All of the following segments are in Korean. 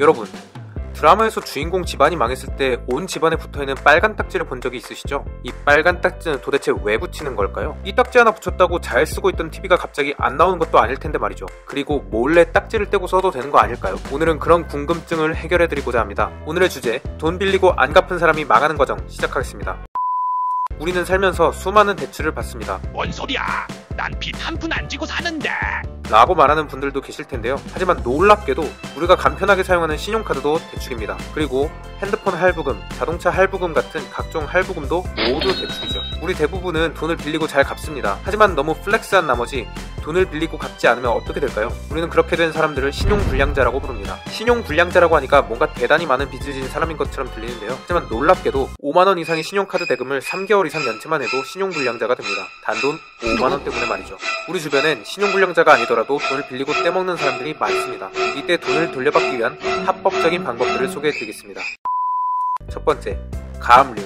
여러분, 드라마에서 주인공 집안이 망했을 때 온 집안에 붙어있는 빨간 딱지를 본 적이 있으시죠? 이 빨간 딱지는 도대체 왜 붙이는 걸까요? 이 딱지 하나 붙였다고 잘 쓰고 있던 TV가 갑자기 안 나오는 것도 아닐 텐데 말이죠. 그리고 몰래 딱지를 떼고 써도 되는 거 아닐까요? 오늘은 그런 궁금증을 해결해드리고자 합니다. 오늘의 주제, 돈 빌리고 안 갚은 사람이 망하는 과정 시작하겠습니다. 우리는 살면서 수많은 대출을 받습니다. 뭔 소리야? 난 빚 한 푼 안 지고 사는데. 라고 말하는 분들도 계실 텐데요. 하지만 놀랍게도 우리가 간편하게 사용하는 신용카드도 대출입니다. 그리고 핸드폰 할부금, 자동차 할부금 같은 각종 할부금도 모두 대출이죠. 우리 대부분은 돈을 빌리고 잘 갚습니다. 하지만 너무 플렉스한 나머지 돈을 빌리고 갚지 않으면 어떻게 될까요? 우리는 그렇게 된 사람들을 신용불량자라고 부릅니다. 신용불량자라고 하니까 뭔가 대단히 많은 빚을 진 사람인 것처럼 들리는데요. 하지만 놀랍게도 5만원 이상의 신용카드 대금을 3개월 이상 연체만 해도 신용불량자가 됩니다. 단돈 5만원 때문에 말이죠. 우리 주변엔 신용불량자가 아니더라도 돈을 빌리고 떼먹는 사람들이 많습니다. 이때 돈을 돌려받기 위한 합법적인 방법들을 소개해드리겠습니다. 첫 번째, 가압류.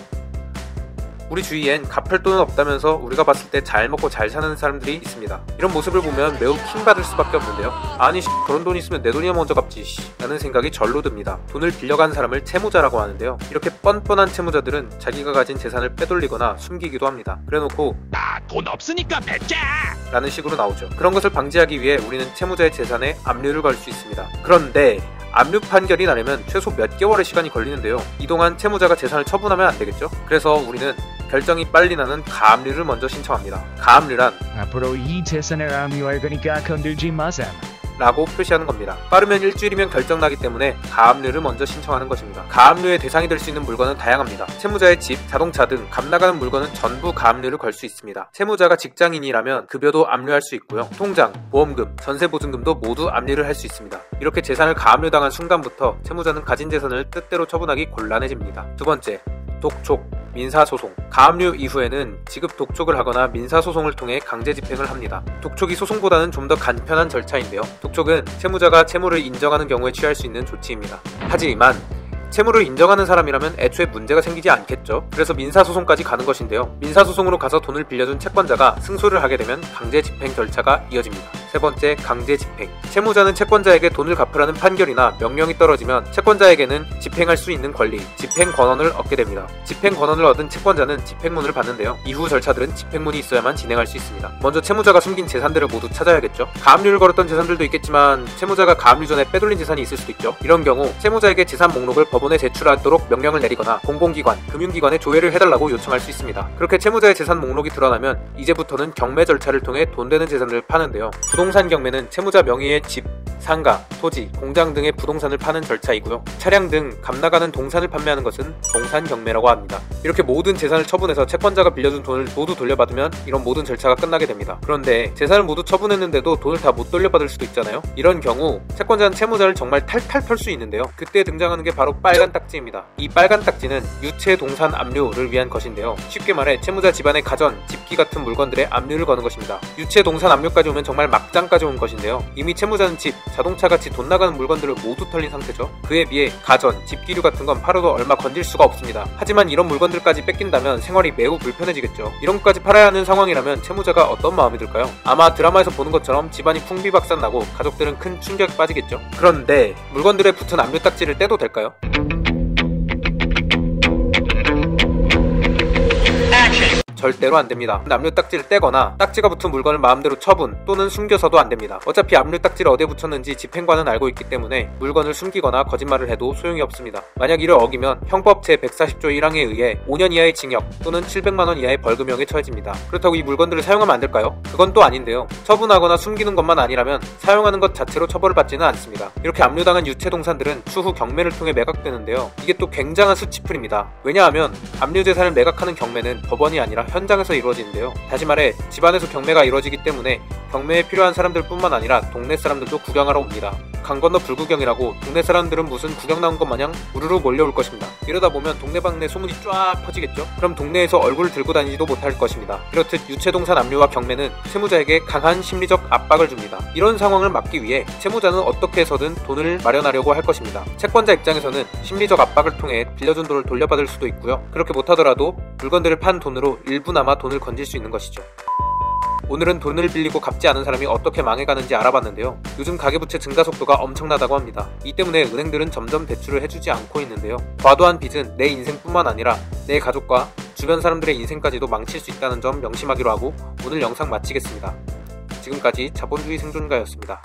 우리 주위엔 갚을 돈은 없다면서 우리가 봤을 때 잘 먹고 잘 사는 사람들이 있습니다. 이런 모습을 보면 매우 킹받을 수밖에 없는데요. 아니 그런 돈 있으면 내 돈이야 먼저 갚지 라는 생각이 절로 듭니다. 돈을 빌려간 사람을 채무자라고 하는데요. 이렇게 뻔뻔한 채무자들은 자기가 가진 재산을 빼돌리거나 숨기기도 합니다. 그래놓고 나 돈 없으니까 뱉자 라는 식으로 나오죠. 그런 것을 방지하기 위해 우리는 채무자의 재산에 압류를 걸 수 있습니다. 그런데 압류 판결이 나려면 최소 몇 개월의 시간이 걸리는데요. 이동안 채무자가 재산을 처분하면 안 되겠죠? 그래서 우리는 결정이 빨리 나는 가압류를 먼저 신청합니다. 가압류란 앞으로 이 재산을 압류할 거니까 건들지 마셈 라고 표시하는 겁니다. 빠르면 일주일이면 결정나기 때문에 가압류를 먼저 신청하는 것입니다. 가압류의 대상이 될 수 있는 물건은 다양합니다. 채무자의 집, 자동차 등 값나가는 물건은 전부 가압류를 걸 수 있습니다. 채무자가 직장인이라면 급여도 압류할 수 있고요. 통장, 보험금, 전세보증금도 모두 압류를 할 수 있습니다. 이렇게 재산을 가압류당한 순간부터 채무자는 가진 재산을 뜻대로 처분하기 곤란해집니다. 두 번째, 독촉, 민사소송. 가압류 이후에는 지급 독촉을 하거나 민사소송을 통해 강제 집행을 합니다. 독촉이 소송보다는 좀 더 간편한 절차인데요. 독촉은 채무자가 채무를 인정하는 경우에 취할 수 있는 조치입니다. 하지만 채무를 인정하는 사람이라면 애초에 문제가 생기지 않겠죠. 그래서 민사소송까지 가는 것인데요. 민사소송으로 가서 돈을 빌려준 채권자가 승소를 하게 되면 강제 집행 절차가 이어집니다. 세 번째, 강제 집행. 채무자는 채권자에게 돈을 갚으라는 판결이나 명령이 떨어지면 채권자에게는 집행할 수 있는 권리, 집행 권한을 얻게 됩니다. 집행 권한을 얻은 채권자는 집행문을 받는데요. 이후 절차들은 집행문이 있어야만 진행할 수 있습니다. 먼저 채무자가 숨긴 재산들을 모두 찾아야겠죠. 가압류를 걸었던 재산들도 있겠지만 채무자가 가압류 전에 빼돌린 재산이 있을 수도 있죠. 이런 경우 채무자에게 재산 목록을 법원에 제출하도록 명령을 내리거나 공공기관, 금융기관에 조회를 해달라고 요청할 수 있습니다. 그렇게 채무자의 재산 목록이 드러나면 이제부터는 경매 절차를 통해 돈 되는 재산을 파는데요. 부동산 경매는 채무자 명의의 집, 상가, 토지, 공장 등의 부동산을 파는 절차이고요. 차량 등 값나가는 동산을 판매하는 것은 동산 경매라고 합니다. 이렇게 모든 재산을 처분해서 채권자가 빌려준 돈을 모두 돌려받으면 이런 모든 절차가 끝나게 됩니다. 그런데 재산을 모두 처분했는데도 돈을 다 못 돌려받을 수도 있잖아요. 이런 경우 채권자는 채무자를 정말 탈탈 털 수 있는데요. 그때 등장하는 게 바로 빨간 딱지입니다. 이 빨간 딱지는 유체 동산 압류를 위한 것인데요. 쉽게 말해 채무자 집안의 가전, 집기 같은 물건들의 압류를 거는 것입니다. 유체 동산 압류까지 오면 정말 막장까지 온 것인데요. 이미 채무자는 집, 자동차같이 돈 나가는 물건들을 모두 털린 상태죠. 그에 비해 가전, 집기류 같은 건 팔아도 얼마 건질 수가 없습니다. 하지만 이런 물건들까지 뺏긴다면 생활이 매우 불편해지겠죠. 이런 것까지 팔아야 하는 상황이라면 채무자가 어떤 마음이 들까요? 아마 드라마에서 보는 것처럼 집안이 풍비박산나고 가족들은 큰 충격에 빠지겠죠. 그런데 물건들에 붙은 압류 딱지를 떼도 될까요? 절대로 안됩니다. 압류 딱지를 떼거나 딱지가 붙은 물건을 마음대로 처분 또는 숨겨서도 안됩니다. 어차피 압류 딱지를 어디에 붙였는지 집행관은 알고 있기 때문에 물건을 숨기거나 거짓말을 해도 소용이 없습니다. 만약 이를 어기면 형법 제140조 1항에 의해 5년 이하의 징역 또는 700만원 이하의 벌금형에 처해집니다. 그렇다고 이 물건들을 사용하면 안될까요? 그건 또 아닌데요. 처분하거나 숨기는 것만 아니라면 사용하는 것 자체로 처벌을 받지는 않습니다. 이렇게 압류당한 유체동산들은 추후 경매를 통해 매각되는데요. 이게 또 굉장한 수치풀입니다. 왜냐하면 압류 재산을 매각하는 경매는 법원이 아니라 현장에서 이루어지는데요. 다시 말해 집안에서 경매가 이루어지기 때문에 경매에 필요한 사람들 뿐만 아니라 동네 사람들도 구경하러 옵니다. 강 건너 불구경이라고 동네 사람들은 무슨 구경 나온 것 마냥 우르르 몰려올 것입니다. 이러다 보면 동네방네 소문이 쫙 퍼지겠죠. 그럼 동네에서 얼굴을 들고 다니지도 못할 것입니다. 이렇듯 유체동산 압류와 경매는 채무자에게 강한 심리적 압박을 줍니다. 이런 상황을 막기 위해 채무자는 어떻게 해서든 돈을 마련하려고 할 것입니다. 채권자 입장에서는 심리적 압박을 통해 빌려준 돈을 돌려받을 수도 있고요. 그렇게 못하더라도 물건들을 판 돈으로 일부나마 돈을 건질 수 있는 것이죠. 오늘은 돈을 빌리고 갚지 않은 사람이 어떻게 망해가는지 알아봤는데요. 요즘 가계부채 증가 속도가 엄청나다고 합니다. 이 때문에 은행들은 점점 대출을 해주지 않고 있는데요. 과도한 빚은 내 인생뿐만 아니라 내 가족과 주변 사람들의 인생까지도 망칠 수 있다는 점 명심하기로 하고 오늘 영상 마치겠습니다. 지금까지 자본주의 생존가였습니다.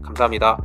감사합니다.